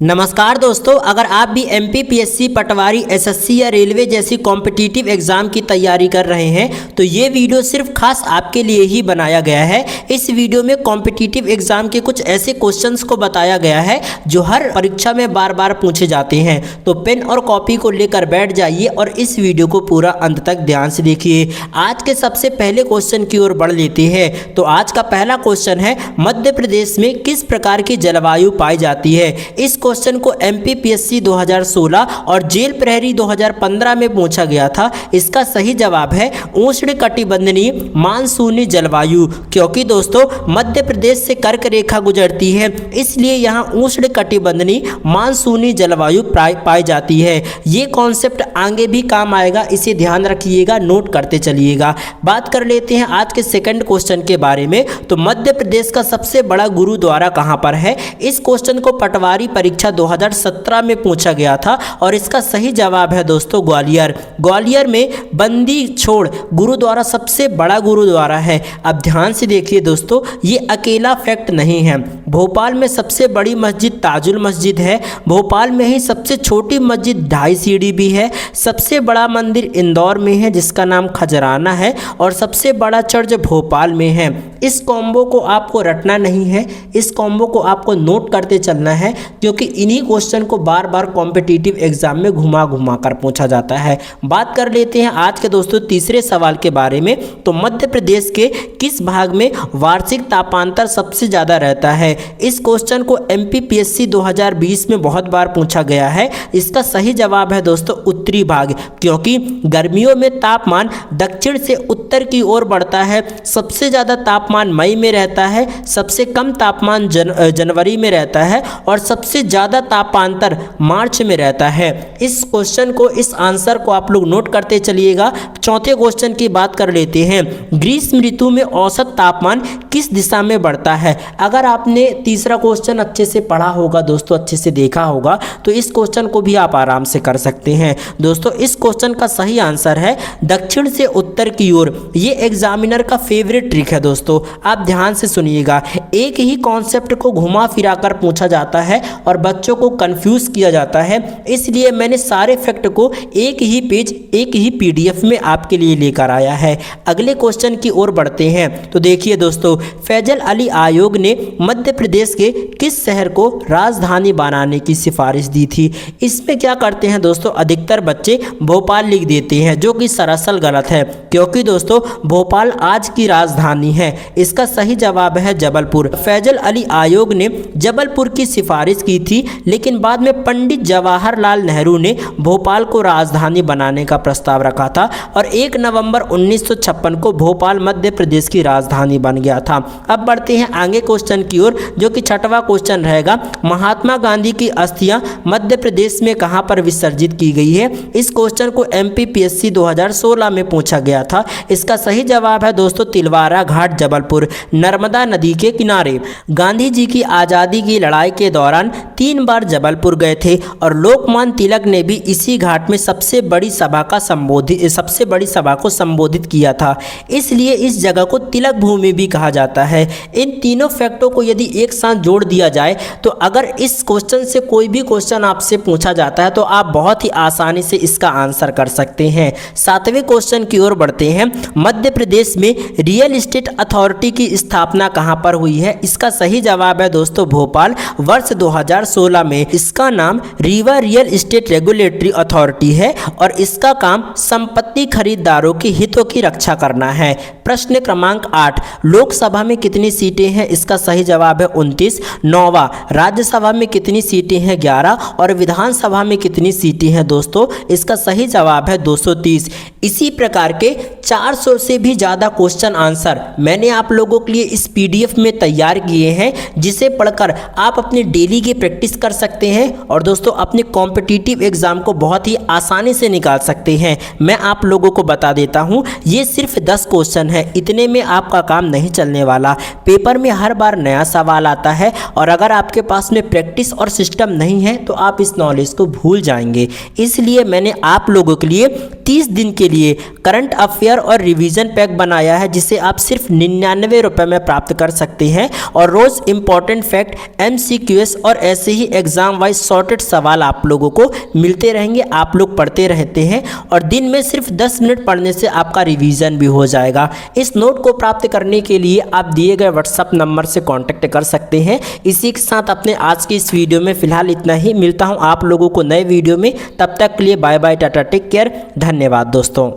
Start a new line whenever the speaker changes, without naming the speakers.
नमस्कार दोस्तों, अगर आप भी एमपीपीएससी, पटवारी, एसएससी या रेलवे जैसी कॉम्पिटिटिव एग्जाम की तैयारी कर रहे हैं तो ये वीडियो सिर्फ खास आपके लिए ही बनाया गया है। इस वीडियो में कॉम्पिटिटिव एग्जाम के कुछ ऐसे क्वेश्चंस को बताया गया है जो हर परीक्षा में बार बार पूछे जाते हैं। तो पेन और कॉपी को लेकर बैठ जाइए और इस वीडियो को पूरा अंत तक ध्यान से देखिए। आज के सबसे पहले क्वेश्चन की ओर बढ़ लेते हैं। तो आज का पहला क्वेश्चन है, मध्य प्रदेश में किस प्रकार की जलवायु पाई जाती है। इस क्वेश्चन को एमपीपीएससी 2016 और जेल प्रहरी 2015 में पूछा गया था। इसका सही जवाब है उष्णकटिबंधीय मानसूनी जलवायु, क्योंकि दोस्तों मध्य प्रदेश से कर्क रेखा गुजरती है, इसलिए यहाँ उष्णकटिबंधीय मानसूनी जलवायु पाई जाती है। ये कॉन्सेप्ट आगे भी काम आएगा, इसे ध्यान रखिएगा, नोट करते चलिएगा। बात कर लेते हैं आज के सेकंड क्वेश्चन के बारे में। तो मध्य प्रदेश का सबसे बड़ा गुरुद्वारा कहाँ पर है। इस क्वेश्चन को पटवारी परीक्षा 2017 में पूछा गया था और इसका सही जवाब है दोस्तों ग्वालियर। ग्वालियर में बंदी छोड़ गुरुद्वारा सबसे बड़ा गुरुद्वारा है। अब ध्यान से देखिए दोस्तों, ये अकेला फैक्ट नहीं है। भोपाल में सबसे बड़ी मस्जिद ताजुल मस्जिद है। भोपाल में ही सबसे छोटी मस्जिद 2.5 सीढ़ी भी है। सबसे बड़ा मंदिर इंदौर में है जिसका नाम खजराना है और सबसे बड़ा चर्च भोपाल में है। इस कॉम्बो को आपको रटना नहीं है, इस कॉम्बो को आपको नोट करते चलना है, क्योंकि इन्हीं क्वेश्चन को बार बार कॉम्पिटिटिव एग्जाम में घुमा घुमा कर पूछा जाता है। बात कर लेते हैं आज के दोस्तों तीसरे सवाल के बारे में। तो मध्य प्रदेश के किस भाग में वार्षिक तापांतर सबसे ज़्यादा रहता है। इस क्वेश्चन को एमपीपीएससी 2020 में बहुत बार पूछा गया है। इसका सही जवाब है दोस्तों उत्तरी भाग, क्योंकि गर्मियों में तापमान दक्षिण से उत्तर की ओर बढ़ता है। सबसे ज़्यादा तापमान मई में रहता है, सबसे कम तापमान जनवरी में रहता है और सबसे ज़्यादा तापांतर मार्च में रहता है। इस क्वेश्चन को, इस आंसर को आप लोग नोट करते चलिएगा। चौथे क्वेश्चन की बात कर लेते हैं। ग्रीष्म ऋतु में औसत तापमान किस दिशा में बढ़ता है। अगर आपने तीसरा क्वेश्चन अच्छे से पढ़ा होगा दोस्तों, अच्छे से देखा होगा, तो इस क्वेश्चन को भी आप आराम से कर सकते हैं। दोस्तों इस क्वेश्चन का सही आंसर है दक्षिण से उत्तर की ओर। ये एग्जामिनर का फेवरेट ट्रिक है दोस्तों, आप ध्यान से सुनिएगा। एक ही कॉन्सेप्ट को घुमा फिरा कर पूछा जाता है और बच्चों को कंफ्यूज किया जाता है, इसलिए मैंने सारे फैक्ट को एक ही पेज, एक ही पीडीएफ में आपके लिए लेकर आया है। अगले क्वेश्चन की ओर बढ़ते हैं। तो देखिए दोस्तों, फैजल अली आयोग ने मध्य प्रदेश के किस शहर को राजधानी बनाने की सिफारिश दी थी। इसमें क्या करते हैं दोस्तों, अधिकतर बच्चे भोपाल लिख देते हैं, जो कि सरासर गलत है, क्योंकि दोस्तों भोपाल आज की राजधानी है। इसका सही जवाब है जबलपुर। फैजल अली आयोग ने जबलपुर की सिफारिश की थी, लेकिन बाद में पंडित जवाहरलाल नेहरू ने भोपाल को राजधानी बनाने का प्रस्ताव रखा था और 1 नवंबर 1956 को भोपाल मध्य प्रदेश की राजधानी बन गया था। अब बढ़ते हैं आगे क्वेश्चन की ओर, जो कि छठवां क्वेश्चन रहेगा। महात्मा गांधी की अस्थियां मध्य प्रदेश में कहां पर विसर्जित की गई है। इस क्वेश्चन को एमपीपीएससी 2016 में पूछा गया था। इसका सही जवाब है दोस्तों तिलवारा घाट जबलपुर, नर्मदा नदी के किनारे। गांधी जी की आज़ादी की लड़ाई के दौरान 3 बार जबलपुर गए थे और लोकमान्य तिलक ने भी इसी घाट में सबसे बड़ी सभा को संबोधित किया था, इसलिए इस जगह को तिलक भूमि भी कहा जाता है। इन तीनों फैक्टों को यदि एक साथ जोड़ दिया जाए तो अगर इस क्वेश्चन से कोई भी क्वेश्चन आपसे पूछा जाता है तो आप बहुत ही आसानी से इसका आंसर कर सकते हैं। 7वें क्वेश्चन की ओर बढ़ते हैं। मध्य प्रदेश में रियल एस्टेट अथॉरिटी की स्थापना कहां पर हुई है। इसका सही जवाब है दोस्तों भोपाल, वर्ष 2016 में। इसका नाम Rewa real estate regulatory authority है और इसका काम संपत्ति खरीदारों के हितों की रक्षा करना है। प्रश्न क्रमांक 8, लोकसभा में कितनी सीटें हैं। इसका सही जवाब है 29। 9वां, राज्यसभा में कितनी सीटें हैं। 11 और विधानसभा में कितनी सीटें हैं दोस्तों। इसका सही जवाब है 230। इसी प्रकार के 400 से भी ज़्यादा क्वेश्चन आंसर मैंने आप लोगों के लिए इस पीडीएफ में तैयार किए हैं, जिसे पढ़कर आप अपनी डेली की प्रैक्टिस कर सकते हैं और दोस्तों अपने कॉम्पिटिटिव एग्जाम को बहुत ही आसानी से निकाल सकते हैं। मैं आप लोगों को बता देता हूं, ये सिर्फ 10 क्वेश्चन है, इतने में आपका काम नहीं चलने वाला। पेपर में हर बार नया सवाल आता है और अगर आपके पास में प्रैक्टिस और सिस्टम नहीं है तो आप इस नॉलेज को भूल जाएंगे। इसलिए मैंने आप लोगों के लिए 30 दिन के लिए करंट अफेयर और रिवीजन पैक बनाया है, जिसे आप सिर्फ 99 रुपये में प्राप्त कर सकते हैं और रोज़ इंपॉर्टेंट फैक्ट, MCQS और ऐसे ऐसे ही एग्जाम वाइज सॉर्टेड सवाल आप लोगों को मिलते रहेंगे, आप लोग पढ़ते रहते हैं और दिन में सिर्फ 10 मिनट पढ़ने से आपका रिवीजन भी हो जाएगा। इस नोट को प्राप्त करने के लिए आप दिए गए व्हाट्सएप नंबर से कांटेक्ट कर सकते हैं। इसी के साथ अपने आज की इस वीडियो में फिलहाल इतना ही। मिलता हूं आप लोगों को नए वीडियो में, तब तक के लिए bye bye, tata, take care, धन्यवाद दोस्तों।